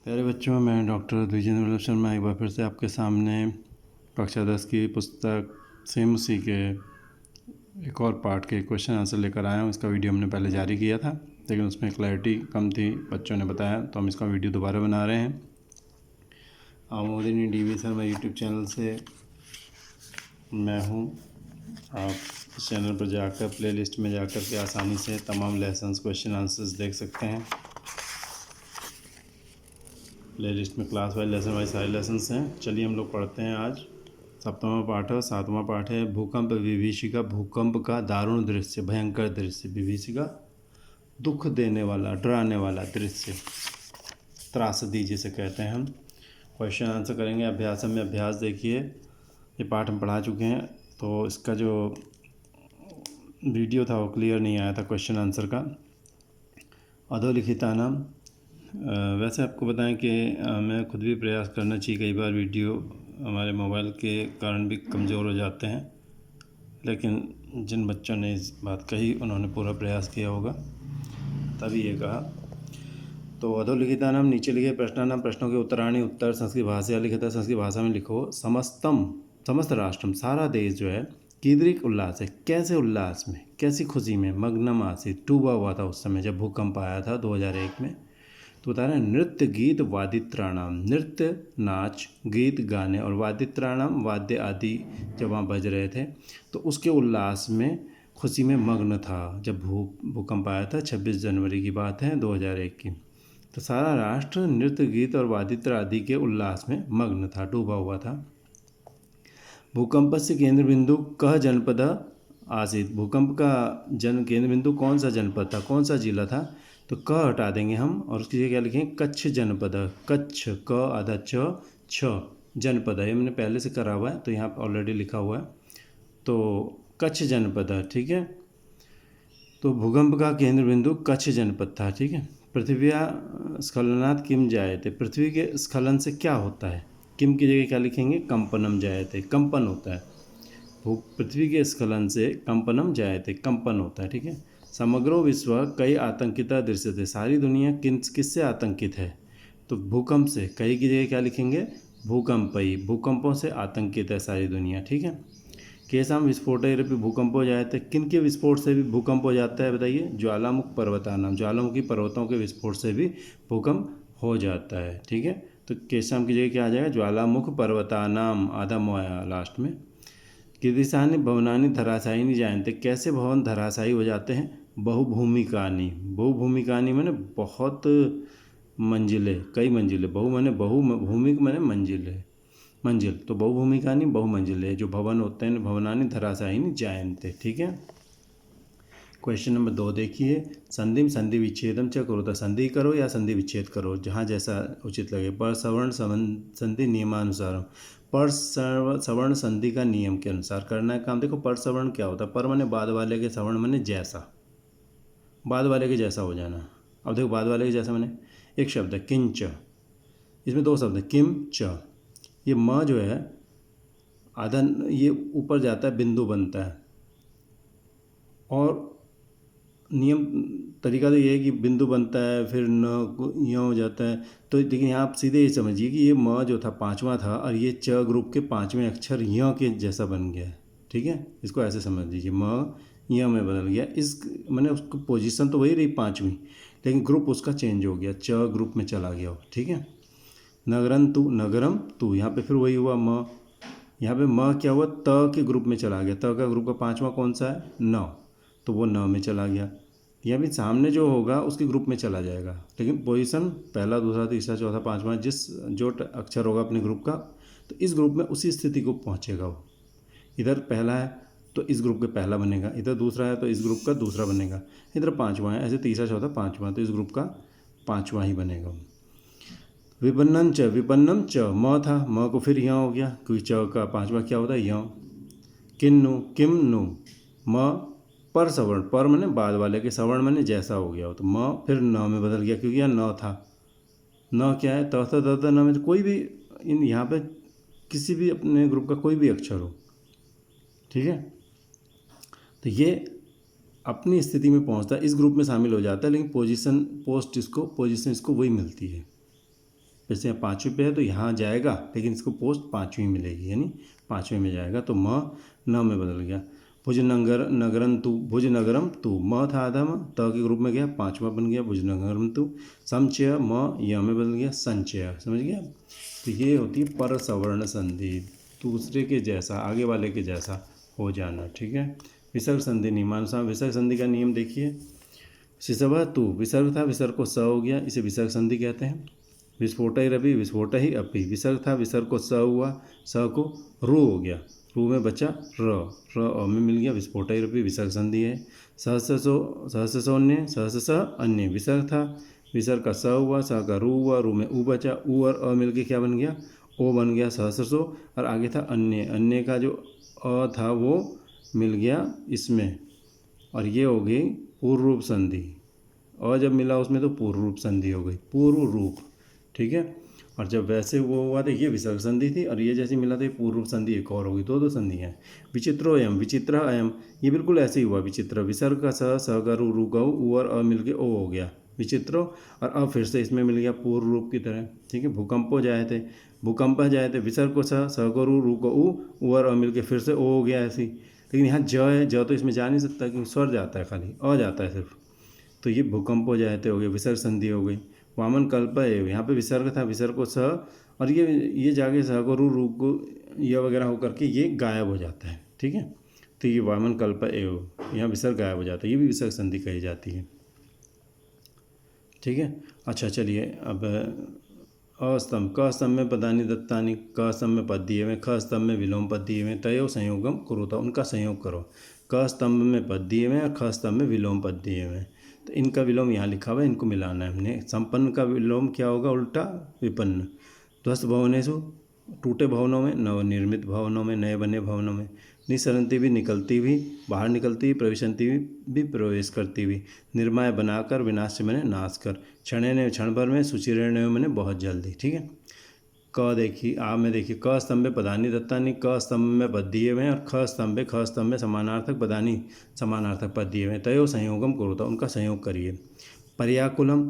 प्यारे बच्चों, मैं डॉक्टर द्विजेंद्र वल्लभ शर्मा एक बार फिर से आपके सामने कक्षा 10 की पुस्तक सेम उसी के एक और पार्ट के क्वेश्चन आंसर लेकर आया हूँ। इसका वीडियो हमने पहले जारी किया था, लेकिन उसमें क्लैरिटी कम थी, बच्चों ने बताया, तो हम इसका वीडियो दोबारा बना रहे हैं। आमोदिनी DV शर्मा यूट्यूब चैनल से मैं हूँ। आप इस चैनल पर जाकर प्लेलिस्ट में जाकर के आसानी से तमाम लेसन्स क्वेश्चन आंसर्स देख सकते हैं। प्लेलिस्ट में क्लास वाइज लेसन वाइज सारे लेसन्स हैं। चलिए हम लोग पढ़ते हैं। आज 7वां पाठ है, 7वां पाठ है भूकंप विभीषिका। भूकंप का दारुण दृश्य, भयंकर दृश्य। विभीषिका दुख देने वाला, डराने वाला दृश्य, त्रासदी जिसे कहते हैं हम। क्वेश्चन आंसर करेंगे। अभ्यास में अभ्यास देखिए, ये पाठ हम पढ़ा चुके हैं, तो इसका जो वीडियो था वो क्लियर नहीं आया था क्वेश्चन आंसर का। अधोलिखिता नाम, वैसे आपको बताएं कि मैं खुद भी प्रयास करना चाहिए। कई बार वीडियो हमारे मोबाइल के कारण भी कमज़ोर हो जाते हैं, लेकिन जिन बच्चों ने इस बात कही उन्होंने पूरा प्रयास किया होगा, तभी ये कहा। तो अधोलिखिता नाम, नीचे लिखे प्रश्नानाम, प्रश्नों के उत्तराणी उत्तर संस्कृत भाषा लिखिता, संस्कृत भाषा में लिखो। समस्त राष्ट्रम, सारा देश जो है, कीदृक उल्लास है, कैसे उल्लास में, कैसी खुशी में, मग्नम आसित, डूबा हुआ था उस समय जब भूकंप आया था 2001 में। तो बता रहे हैं नृत्य गीत वादित्राणाम, नृत्य नाच गीत गाने और वादित्राणाम वाद्य आदि जब वहाँ बज रहे थे, तो उसके उल्लास में खुशी में मग्न था जब भूकंप आया था। 26 जनवरी की बात है 2001 की। तो सारा राष्ट्र नृत्य गीत और वादित्र आदि के उल्लास में मग्न था, डूबा हुआ था। भूकंप से केंद्र बिंदु कह जनपद आसित, भूकंप का केंद्र बिंदु कौन सा जनपद था, कौन सा जिला था? तो क हटा देंगे हम और उसकी जगह क्या लिखेंगे? कच्छ जनपद। कच्छ, क आधा च, छ जनपद है। ये मैंने पहले से करा हुआ है, तो यहाँ पर ऑलरेडी लिखा हुआ है, तो कच्छ जनपद है। ठीक है, तो भूकंप का केंद्र बिंदु कच्छ जनपद था। ठीक है। पृथ्व्या स्खलनात् किम जायते, पृथ्वी के स्खलन से क्या होता है? किम की जगह क्या लिखेंगे? कंपनम जायते, कंपन होता है। पृथ्वी के स्खलन से कंपनम जायते, कंपन होता है। ठीक है। समग्रो विश्व कई आतंकिता दृश्यते, सारी दुनिया किससे आतंकित है? तो भूकंप से। कई की जगह क्या लिखेंगे? भूकंपई, भूकंपों से आतंकित है सारी दुनिया। ठीक है। केसाम विस्फोटैरपि भूकंप हो जाते, किन के विस्फोट से भी भूकंप हो जाता है बताइए? ज्वालामुख पर्वतानाम, ज्वालामुखी पर्वतों के विस्फोट से भी भूकंप हो जाता है। ठीक है। तो केसाम की जगह क्या आ जाएगा? ज्वालामुख पर्वतानाम, आधा मोया लास्ट में। कीदृशानि भवनानि धराशायिनी जायन्ते, कैसे भवन धराशायी हो जाते हैं? बहुभूमिकानि, बहुभूमिकानि माने बहुत मंजिलें, कई मंजिलें। बहु माने भूमिक माने मंजिलें, मंजिल, तो बहुभूमिकानि बहुमंजिले जो भवन होते हैं, भवनानि धराशायिनी जायन्ते। ठीक है। क्वेश्चन नंबर 2 देखिए। संधिम संधि विच्छेदम च करो, संधि करो या संधि विच्छेद करो, जहाँ जैसा उचित लगे। पर सवर्ण संधि नियमानुसार, पर सवर्ण संधि का नियम के अनुसार करना है काम। देखो पर सवर्ण क्या होता है? पर माने बाद वाले के, सवर्ण माने जैसा, बाद वाले के जैसा हो जाना। अब देखो बाद वाले के जैसा माने एक शब्द है किंच, इसमें दो शब्द है किम च। ये म जो है आधा, ये ऊपर जाता है, बिंदु बनता है, और नियम तरीका तो ये है कि बिंदु बनता है, फिर न यहाँ हो जाता है। तो लेकिन यहाँ आप सीधे ये समझिए कि ये म जो था पांचवा था, और ये च ग्रुप के पांचवें अक्षर यहाँ के जैसा बन गया है। ठीक है, इसको ऐसे समझ लीजिए, म यहाँ में बदल गया। इस मैंने उसको पोजीशन तो वही रही पांचवी, लेकिन ग्रुप उसका चेंज हो गया, च ग्रुप में चला गया। ठीक है। नगरम तू, नगरम तू, यहाँ पे फिर वही हुआ म। यहाँ पे म क्या हुआ? त के ग्रुप में चला गया। त का ग्रुप का पांचवा कौन सा है? न, तो वो न में चला गया। यहाँ भी सामने जो होगा उसके ग्रुप में चला जाएगा, लेकिन पोजीशन पहला, दूसरा, तीसरा, चौथा, पांचवा, जिस जो अक्षर होगा अपने ग्रुप का, तो इस ग्रुप में उसी स्थिति को पहुँचेगा वो। इधर पहला है तो इस ग्रुप का पहला बनेगा, इधर दूसरा है तो इस ग्रुप का दूसरा बनेगा, इधर पांचवा है, ऐसे तीसरा, चौथा, पांचवा, तो इस ग्रुप का पांचवा ही बनेगा। विपन्नम च, विपन्नम च, म था, म को फिर यहाँ हो गया, क्योंकि च का पांचवा क्या होता है? यहाँ। किन्नु, किम नु, म पर सवर्ण, पर मैंने बाद वाले के, सवर्ण मैंने जैसा हो गया हो, तो म फिर न में बदल गया, क्योंकि यहाँ न था। न क्या है? त था, त था, न में, तो कोई भी इन यहाँ पे किसी भी अपने ग्रुप का कोई भी अक्षर हो। ठीक है। तो ये अपनी स्थिति में पहुँचता है, इस ग्रुप में शामिल हो जाता है, लेकिन पोजीशन इसको वही मिलती है। जैसे यहाँ 5वीं पे है तो यहाँ जाएगा, लेकिन इसको पोस्ट 5वीं मिलेगी, यानी 5वीं में जाएगा, तो म न में बदल गया। भुजनगरम तू, म था आधा म, त के ग्रुप में गया, 5वां बन गया भुजनगरम तू। समचय म य में बदल गया संचय, समझ गया। तो ये होती है पर सवर्ण संधि, दूसरे के जैसा, आगे वाले के जैसा हो जाना, ठीक है। विसर्ग संधि नियमानुसार विसर्ग संधि का नियम देखिए। शिशव तू, विसर्ग था, विसर्ग को स हो गया, इसे विसर्ग संधि कहते हैं। विस्फोट ही रवि, विस्फोट ही अपि, विसर्ग था, विसर्ग को स हुआ, स को रू हो गया, रू में बचा र अ में मिल गया, विस्फोट ही रवि विसर्ग संधि है। सहस्रसोन्य, सहस्रस अन्य, विसर्ग था, विसर्ग का स हुआ, स का रू में ऊ बचा, ऊ और अ मिल के क्या बन गया, ओ बन गया सहस्रसो, और आगे था अन्य, अन्य का जो अ था वो मिल गया इसमें, और ये हो गई पूर्व रूप संधि। और जब मिला उसमें तो पूर्व रूप संधि हो गई, पूर्व रूप, ठीक है। और जब वैसे वो हुआ तो ये विसर्ग संधि थी, और ये जैसे मिला तो ये पूर्व रूप संधि एक और होगी, दो संधियाँ हैं। विचित्रोयम, विचित्र अयम, ये बिल्कुल ऐसे ही हुआ। विचित्र, विसर्ग का स का रू का ऊ और अ मिल के ओ हो गया विचित्रो, और अब फिर से इसमें मिल गया पूर्व रूप की तरह, ठीक है। भूकंपो जाए थे, भूकंप जाए थे, विसर्ग को स को रू को ऊ और अ मिल के फिर से ओ हो गया ऐसी। लेकिन यहाँ ज है, ज तो इसमें जा नहीं सकता क्योंकि स्वर जाता है, खाली अ जाता है सिर्फ, तो ये भूकंप हो जाते हो गए, विसर्ग संधि हो गई। वामन कल्प है, यहाँ पे विसर्ग था, विसर्ग को स, और ये जाके स को रू को यह वगैरह होकर के ये गायब हो जाता है, ठीक है। तो ये वामन कल्प एव, यहाँ विसर्ग गायब हो जाता है, ये भी विसर्ग संधि कही जाती है, ठीक है। अच्छा चलिए, अब अस्तंभ, क स्तंभ में पदानी दत्तानी, क स्तंभ में पद दिए हुए, ख स्तंभ में विलोम पद दिए हुए, तयो संयोगम कुरुता, उनका संयोग करो। क स्तंभ में पद दिए हुए और ख स्तंभ में विलोम पद दिए हुए, तो इनका विलोम यहाँ लिखा हुआ है, इनको मिलाना है हमने। संपन्न का विलोम क्या होगा, उल्टा विपन्न। ध्वस्त भवनेषु, टूटे भवनों में, नवनिर्मित भवनों में, नए बने भवनों में। निसरंती भी, निकलती भी, बाहर निकलती भी, प्रवेशंती भी, प्रवेश करती भी। निर्माय, बनाकर, विनाश मैंने नाश कर। क्षणे ने, क्षण भर में, सुचिरण्य मैंने बहुत जल्दी, ठीक है। क देखिए, आ में देखिए, क स्तंभे पदानी दत्तानी, क स्तंभ में पद दिए हुए हैं, और ख स्तंभ में समानार्थक पदानी, समानार्थक पद दिए हुए हैं। तयो संयोगम कुरुता, उनका संयोग करिए। पर्याकुलम,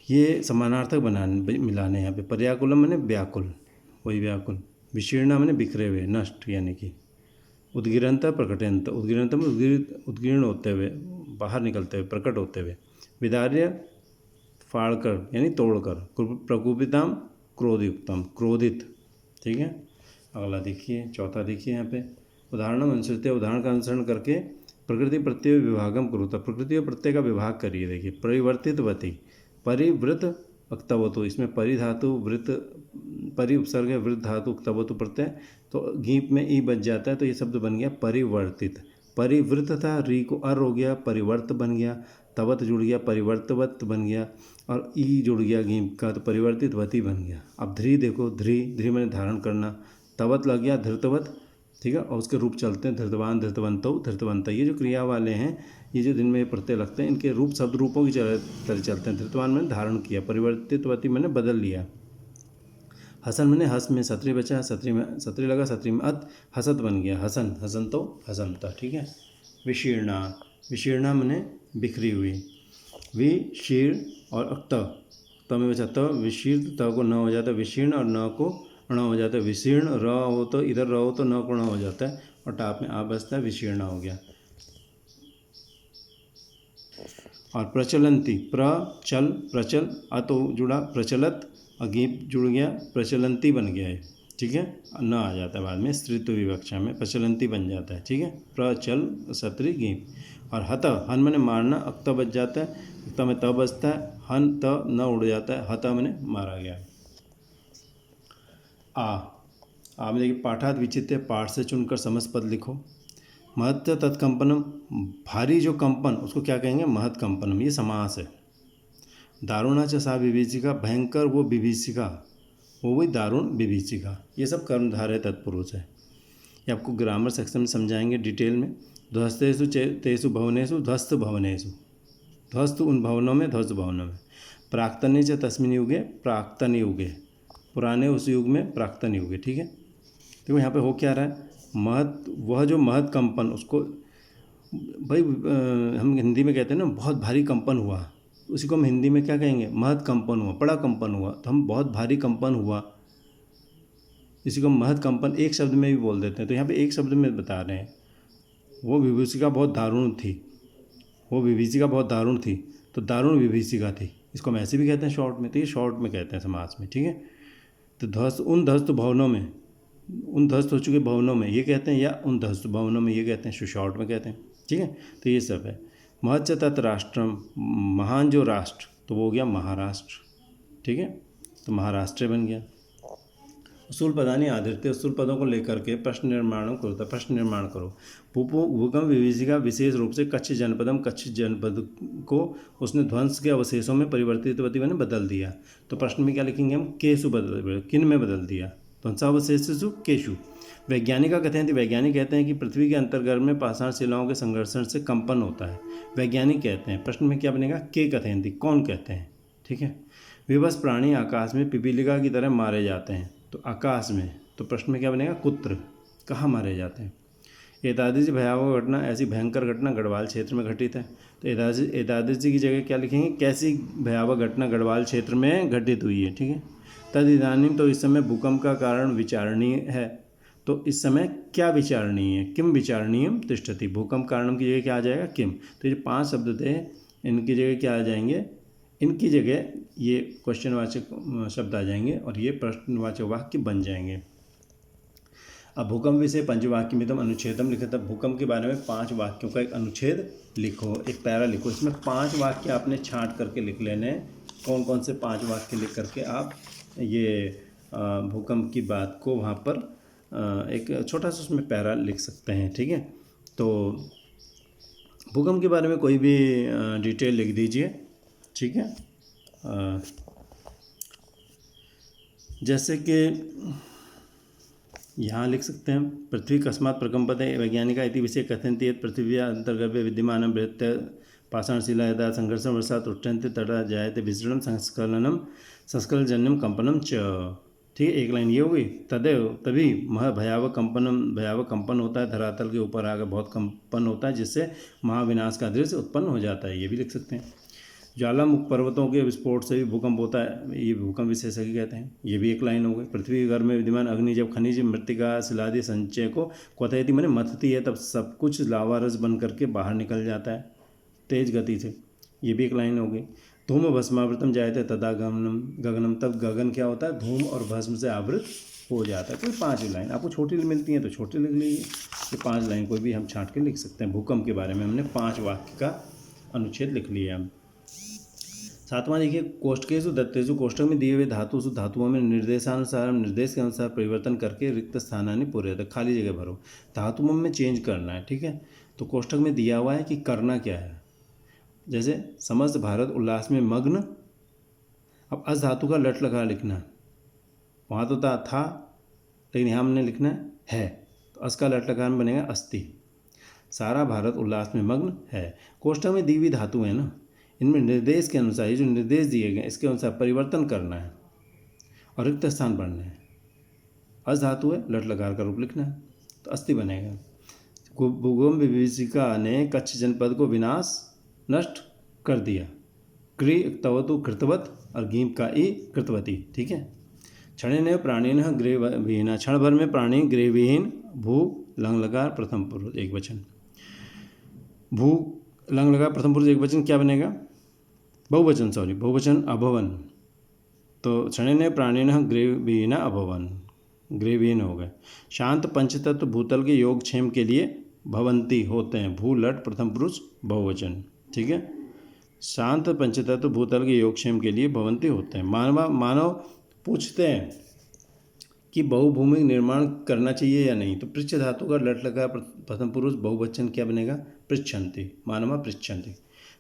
ये समानार्थक बनाने मिलाने यहाँ पे। पर्याकुलम मैंने व्याकुल, वही व्याकुल। विशीर्णा मैंने बिखरे हुए, नष्ट यानी कि। उद्गिरंता, प्रकटयंत, उद्गिरंत में उद्गीर्ण होते हुए, बाहर निकलते हुए, प्रकट होते हुए। विदार्य, फाड़कर यानी तोड़कर। प्रकुपिताम, क्रोधयुक्तम, क्रोधित, ठीक है। अगला देखिए, चौथा देखिए यहाँ पे। उदाहरण अनुसृत्य, उदाहरण का अनुसरण करके प्रकृति प्रत्यय विभागम कुरुता, प्रकृति और प्रत्यय का विभाग करिए। देखिए, परिवर्तितवती, परिवृत अक्तवतु, इसमें परि धातु, वृत परि उपसर्ग है, वृत धातु, उक्तवतु प्रत्यय, तो गीप में ई बच जाता है, तो ये शब्द बन गया परिवर्तित। परिवृत था, री को अर हो गया, परिवर्त बन गया, तवत जुड़ गया, परिवर्तवत बन गया, और ई जुड़ गया गीप का, तो परिवर्तित वती बन गया। अब ध्री देखो, ध्री मैंने धारण करना, तवत लग गया धृतवत, ठीक है। और उसके रूप चलते हैं धृतवान, धृतवंतो, धृतवंत, ये जो क्रिया वाले हैं, ये जो दिन में प्रत्यय लगते हैं, इनके रूप शब्द रूपों की तरह चलते हैं। धृतवान मैंने धारण किया, परिवर्तितवती मैंने बदल लिया। हसन मैंने हस में सत्री बचा, सत्री में सत्री लगा, सत्री में अत, हसत बन गया, हसन, हसंतो, हसंता, ठीक है। विशीर्णा, विशीर्णा मैंने बिखरी हुई। विशीर्ण और त में बचा त, विशीर्ण, त को न हो जाता है विशीर्ण, और न को ण हो जाता है विशीर्ण। र हो तो इधर र हो तो न को ण हो जाता है, और टाप में आ बचता है, विशीर्ण हो गया। और प्रचलंती, प्रचल, प्रचल, अतो जुड़ा, प्रचलत, अगीप जुड़ गया, प्रचलंती बन गया है, ठीक है। न आ जाता है बाद में, स्त्रीत्व विवक्षा में प्रचलंती बन जाता है, ठीक है। प्रचल, सत्री, गीप। और हत, हन मैंने मारना, अक्त बच जाता है, अक्त में त बचता है, हन त न उड़ जाता है, हत मैंने मारा गया। आ में देखिए, पाठात विचित्र, पाठ से चुनकर समझ पद लिखो। महत् तत्कंपनम, भारी जो कंपन उसको क्या कहेंगे, महत् कंपनम, ये समास है। दारुणा च सा विभीषिका, भयंकर वो विभीषिका, वो वही दारुण विभीषिका, ये सब कर्मधारय तत्पुरुष है। ये आपको ग्रामर सेक्शन में समझाएंगे डिटेल में। ध्वस्तेषु तेषु भवनेषु, ध्वस्त भवनेषु, ध्वस्त उन भवनों में, ध्वस्त भवनों में। प्राक्तने च तस्मिन् युगे, प्राक्तन युगे, पुराने उस युग में, प्राक्तन युगे, ठीक है। तो यहाँ पे हो क्या रहा है, महत्, वह जो महत् कंपन, उसको भाई हम हिंदी में कहते हैं ना, बहुत भारी कंपन हुआ, उसी को हम हिंदी में क्या कहेंगे, महत कंपन हुआ, बड़ा कंपन हुआ, तो हम बहुत भारी कंपन हुआ, इसी को महत कंपन एक शब्द में भी बोल देते हैं। तो यहाँ पे एक शब्द में बता रहे हैं, वो विभीषिका बहुत दारुण थी, वो विभीषिका बहुत दारुण थी, तो दारुण विभीषिका थी, इसको हम ऐसे भी कहते हैं शॉर्ट में, तो ये शॉर्ट में कहते हैं समास में, ठीक है। तो ध्वस्त भवनों में, उन ध्वस्त हो चुके भवनों में ये कहते हैं, या उन ध्वस्त भवनों में ये कहते हैं, शॉर्ट में कहते हैं, ठीक है। तो ये सब है। महच्च तत् राष्ट्रम, महान जो राष्ट्र, तो वो हो गया महाराष्ट्र, ठीक है, तो महाराष्ट्र बन गया। उसूल पदानी आधृत्य, उसूल पदों को लेकर के प्रश्न निर्माण करो, प्रश्न निर्माण करो। भूकंप विभीषिका विशेष रूप से कच्छ जनपदम, कच्छ जनपद को उसने ध्वंस के अवशेषों में परिवर्तित मैंने बदल दिया। तो प्रश्न में क्या लिखेंगे हम, केशु बदल, किन में बदल दिया, ध्वंसावशेषु केशु। वैज्ञानिक का कथन, वैज्ञानिक कहते हैं कि पृथ्वी के अंतर्गर्भ में पाषाण शिलाओं के संघर्षण से कंपन होता है, वैज्ञानिक कहते हैं। प्रश्न में क्या बनेगा, के कथन थी, कौन कहते हैं, ठीक है। विवश प्राणी आकाश में पिपीलिका की तरह मारे जाते हैं, तो आकाश में, तो प्रश्न में क्या बनेगा, कुत्र, कहाँ मारे जाते हैं। एतादृश भयावह घटना, ऐसी भयंकर घटना गढ़वाल क्षेत्र में घटित है, तो एतादृश की जगह क्या लिखेंगे, कैसी भयावह घटना गढ़वाल क्षेत्र में घटित हुई है, ठीक है। तद इदानीम, तो इस समय भूकंप का कारण विचारणीय है, तो इस समय क्या विचारणीय है, किम विचारणीयम तिष्ठति, भूकंप कारणम की जगह क्या आ जाएगा, किम। तो ये 5 शब्द थे, इनकी जगह क्या आ जाएंगे, इनकी जगह ये क्वेश्चनवाचक शब्द आ जाएंगे और ये प्रश्नवाचक वाक्य बन जाएंगे। अब भूकंप विषय पंचवाक्य में तुम अनुच्छेदम लिखा था, भूकंप के बारे में 5 वाक्यों का एक अनुच्छेद लिखो, एक पैरा लिखो, इसमें 5 वाक्य आपने छांट करके लिख लेने। कौन कौन से 5 वाक्य लिख करके आप ये भूकंप की बात को वहाँ पर एक छोटा सा उसमें पैरा लिख सकते हैं, ठीक है। तो भूकंप के बारे में कोई भी डिटेल लिख दीजिए, ठीक है। जैसे कि यहाँ लिख सकते हैं, पृथ्वी कस्मात् प्रकम्पते वैज्ञानिका इति विषये कथयन्ति यत् पृथिव्याः अन्तर्गर्भे विद्यमानं बृहत् पाषाणशिला यदा संघर्षं वर्षात् उत्थन्ते तदा जायते विसरणं संस्खलनजन्यं कंपनं च, ठीक है। एक लाइन ये हो गई। तदेव, तभी भयावह कंपन होता है, धरातल के ऊपर आकर बहुत कंपन होता है, जिससे महाविनाश का दृश्य उत्पन्न हो जाता है, ये भी लिख सकते हैं। ज्वालामुख पर्वतों के विस्फोट से भी भूकंप होता है, ये भूकंप विशेषज्ञ कहते हैं, ये भी एक लाइन हो गई। पृथ्वी के गर्भ में विद्यमान अग्नि जब खनिज मृतिका शिलादि संचय को क्वथयति मैंने मथती है, तब सब कुछ लावा रस बन करके बाहर निकल जाता है तेज गति से, ये भी एक लाइन हो गई। धूम भस्मावृतम जायते तदा गगनम, तब गगन क्या होता है, धूम और भस्म से आवृत हो जाता है। कोई 5 लाइन आपको छोटी मिलती हैं तो छोटी लिख लीजिए, ये 5 लाइन कोई भी हम छांट के लिख सकते हैं। भूकंप के बारे में हमने 5 वाक्य का अनुच्छेद लिख लिया। 7वां देखिए, कोष्ठकेषु दत्तेषु, कोष्ठक में दिए हुए धातुषु, धातुओं में निर्देशानुसार, निर्देश के अनुसार परिवर्तन करके रिक्त स्थानानि पूर्यते, खाली जगह भरो, धातुओं में चेंज करना है, ठीक है। तो कोष्ठक में दिया हुआ है कि करना क्या है, जैसे समस्त भारत उल्लास में मग्न, अब अस धातु का लट लगा लिखना है, वहाँ तो था लेकिन यहाँ हमने लिखना है, तो अस का लट लगान बनेगा अस्ति, सारा भारत उल्लास में मग्न है। कोष्ठक में दी हुई धातु है ना, इनमें निर्देश के अनुसार, ये जो निर्देश दिए गए इसके अनुसार परिवर्तन करना है और रिक्त स्थान भरना है। अस धातु है, लट लकार का रूप लिखना है, तो अस्ति बनेगा। भूकंप विभीषिका ने कच्छ जनपद को विनाश नष्ट कर दिया, क्री तवतु कृतवत और गीम का ई कृतवती, ठीक है। क्षणेन प्राणीन गृहविहीन, क्षण भर में प्राणी गृहविहीन, भू लंग लकार प्रथम पुरुष एक वचन, भू लंग लगा प्रथम पुरुष एक वचन क्या बनेगा, बहुवचन, सॉरी बहुवचन अभवन, तो क्षणेन प्राणिन गृहविहीन अभवन, गृहविहीन हो गए। शांत पंचतत्व भूतल के योगक्षेम के लिए भवंती होते हैं, भू लट प्रथम पुरुष बहुवचन, ठीक है। शांत पंचतत्व भूतल के योगक्षेम के लिए भवंती होते हैं। मानव पूछते हैं कि बहुभूमिक निर्माण करना चाहिए या नहीं, तो पृच्छ धातु का लट लगा प्रथम पुरुष बहुवचन क्या बनेगा, पृच्छन्ति, मानवा पृच्छन्ति।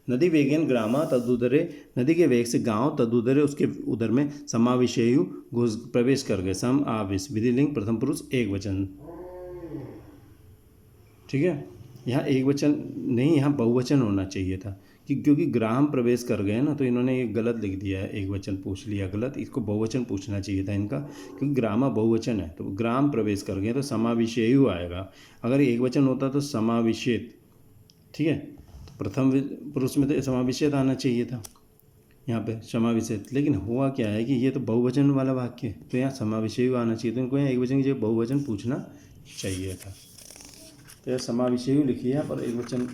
नदी वेगेन ग्रामा तदुदरे, नदी के वेग से गांव, तदुदरे उसके उदर में, समाविषेयु घुस प्रवेश कर गए, सम आविश, विधिलिंग प्रथम पुरुष एक वचन, ठीक है। यहाँ एक वचन नहीं, यहाँ बहुवचन होना चाहिए था, क्योंकि ग्राम प्रवेश कर गए ना, तो इन्होंने ये गलत लिख दिया है, एक वचन पूछ लिया गलत, इसको बहुवचन पूछना चाहिए था इनका, क्योंकि ग्रामा बहुवचन है, तो ग्राम प्रवेश कर गए तो समाविषेयु आएगा। अगर एक वचन होता तो समाविषेत, ठीक है, तो प्रथम पुरुष में तो समाविषेत आना चाहिए था, यहाँ पे समाविशेष, लेकिन हुआ क्या है कि ये तो बहुवचन वाला वाक्य है, तो यहाँ समाविशेय आना चाहिए, तो इनको यहाँ एक वचन की जगह बहुवचन पूछना चाहिए था। तो यह समाविशेय लिखिए आप, और एक वचन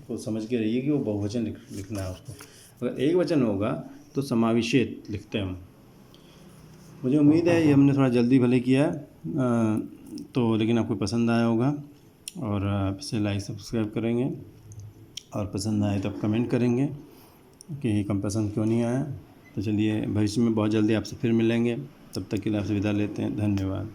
को समझ के रहिए कि वो बहुवचन लिखना है उसको। अगर एक वचन होगा तो समाविशेष लिखते हैं हम। मुझे उम्मीद है ये हमने थोड़ा जल्दी भले किया तो, लेकिन आपको पसंद आया होगा, और आप इसे लाइक सब्सक्राइब करेंगे, और पसंद आए तो आप कमेंट करेंगे कि कम पसंद क्यों नहीं आया। तो चलिए, भविष्य में बहुत जल्दी आपसे फिर मिलेंगे, तब तक के लिए आपसे विदा लेते हैं। धन्यवाद।